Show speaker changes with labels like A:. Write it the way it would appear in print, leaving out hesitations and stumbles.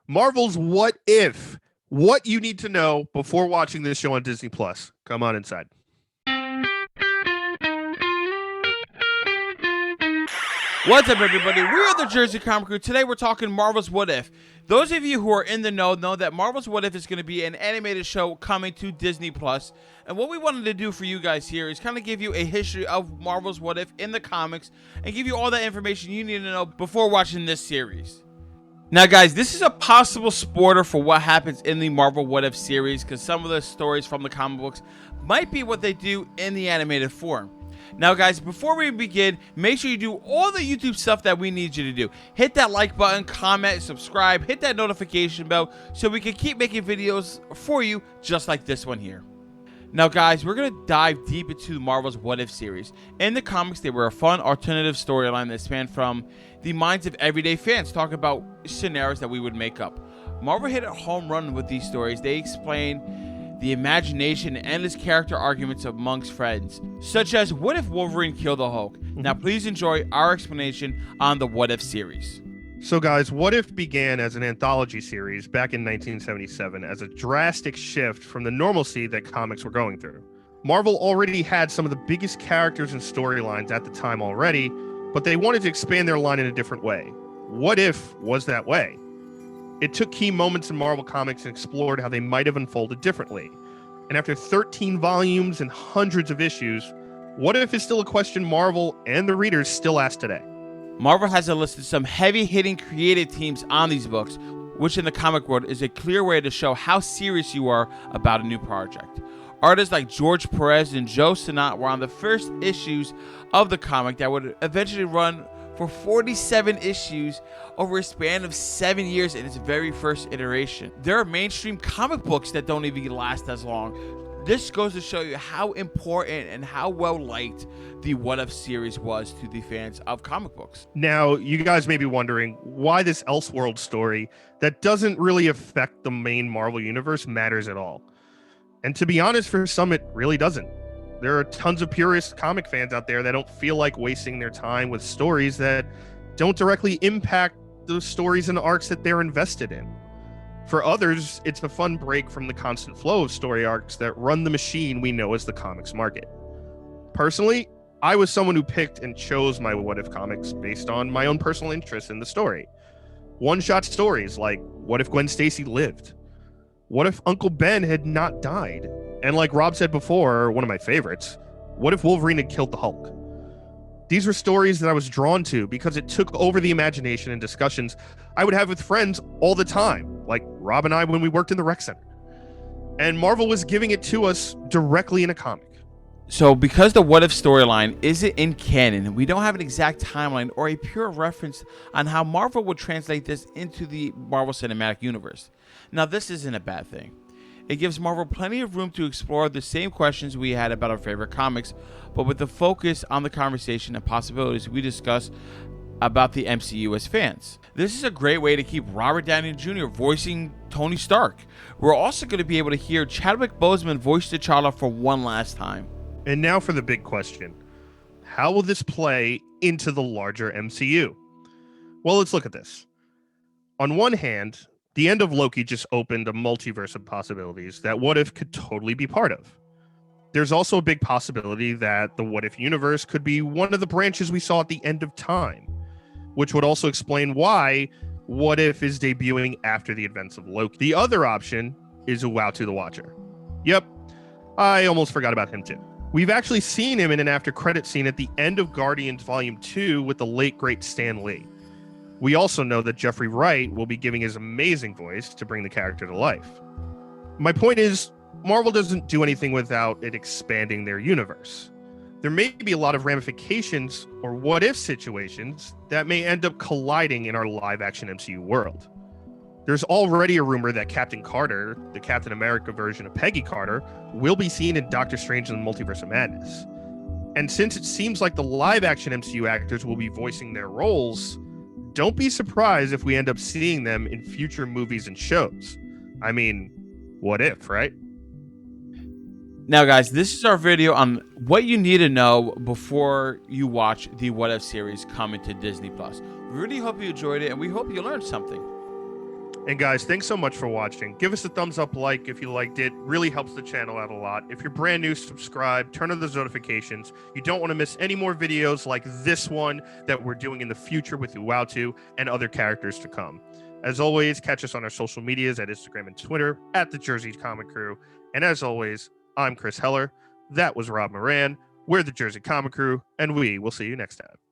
A: Marvel's What If. What you need to know before watching this show on Disney Plus. Come on inside.
B: What's up, everybody? We are the Jersey Comic Crew. Today we're talking Marvel's What If. Those of you who are in the know that Marvel's What If is going to be an animated show coming to Disney Plus. And what we wanted to do for you guys here is kind of give you a history of Marvel's What If in the comics and give you all that information you need to know before watching this series. Now, guys, this is a possible spoiler for what happens in the Marvel What If series, because some of the stories from the comic books might be what they do in the animated form. Now, guys, before we begin, make sure you do all the YouTube stuff that we need you to do. Hit that like button, comment, subscribe, hit that notification bell so we can keep making videos for you just like this one here. Now, guys, we're going to dive deep into Marvel's What If series. In the comics, they were a fun alternative storyline that spanned from the minds of everyday fans, talking about scenarios that we would make up. Marvel hit a home run with these stories. They explain the imagination and endless character arguments amongst friends, such as what if Wolverine killed the Hulk? Now, please enjoy our explanation on the What If series.
A: So, guys, What If began as an anthology series back in 1977 as a drastic shift from the normalcy that comics were going through. Marvel already had some of the biggest characters and storylines at the time already, but they wanted to expand their line in a different way. What If was that way? It took key moments in Marvel Comics and explored how they might have unfolded differently. And after 13 volumes and hundreds of issues, What If is still a question Marvel and the readers still ask today.
B: Marvel has enlisted some heavy-hitting creative teams on these books, which in the comic world is a clear way to show how serious you are about a new project. Artists like George Perez and Joe Sinnott were on the first issues of the comic that would eventually run for 47 issues over a span of 7 years in its very first iteration. There are mainstream comic books that don't even last as long. This goes to show you how important and how well liked the What If series was to the fans of comic books.
A: Now, you guys may be wondering why this Elseworld story that doesn't really affect the main Marvel universe matters at all. And to be honest, for some, it really doesn't. There are tons of purist comic fans out there that don't feel like wasting their time with stories that don't directly impact the stories and arcs that they're invested in. For others, it's a fun break from the constant flow of story arcs that run the machine we know as the comics market. Personally, I was someone who picked and chose my What If comics based on my own personal interest in the story. One-shot stories like, what if Gwen Stacy lived? What if Uncle Ben had not died? And like Rob said before, one of my favorites, what if Wolverine had killed the Hulk? These were stories that I was drawn to because it took over the imagination and discussions I would have with friends all the time, like Rob and I when we worked in the rec center. And Marvel was giving it to us directly in a comic.
B: So because the What If storyline isn't in canon, we don't have an exact timeline or a pure reference on how Marvel would translate this into the Marvel Cinematic Universe. Now, this isn't a bad thing. It gives Marvel plenty of room to explore the same questions we had about our favorite comics, but with the focus on the conversation and possibilities we discuss about the MCU as fans. This is a great way to keep Robert Downey Jr. voicing Tony Stark. We're also going to be able to hear Chadwick Boseman voice T'Challa for one last time.
A: And now for the big question. How will this play into the larger MCU? Well, let's look at this. On one hand, the end of Loki just opened a multiverse of possibilities that What If could totally be part of. There's also a big possibility that the What If universe could be one of the branches we saw at the end of time, which would also explain why What If is debuting after the events of Loki. The other option is Uatu the Watcher. Yep, I almost forgot about him too. We've actually seen him in an after-credit scene at the end of Guardians Volume 2 with the late, great Stan Lee. We also know that Jeffrey Wright will be giving his amazing voice to bring the character to life. My point is, Marvel doesn't do anything without it expanding their universe. There may be a lot of ramifications or what-if situations that may end up colliding in our live-action MCU world. There's already a rumor that Captain Carter, the Captain America version of Peggy Carter, will be seen in Doctor Strange in the Multiverse of Madness. And since it seems like the live-action MCU actors will be voicing their roles, don't be surprised if we end up seeing them in future movies and shows. I mean, what if, right?
B: Now, guys, this is our video on what you need to know before you watch the What If series coming to Disney Plus. We really hope you enjoyed it, and we hope you learned something.
A: And guys, thanks so much for watching. Give us a thumbs up, like if you liked it. Really helps the channel out a lot. If you're brand new, subscribe, turn on those notifications. You don't want to miss any more videos like this one that we're doing in the future with Uatu and other characters to come. As always, catch us on our social medias at Instagram and Twitter at the Jersey Comic Crew. And as always, I'm Chris Heller. That was Rob Moran. We're the Jersey Comic Crew, and we will see you next time.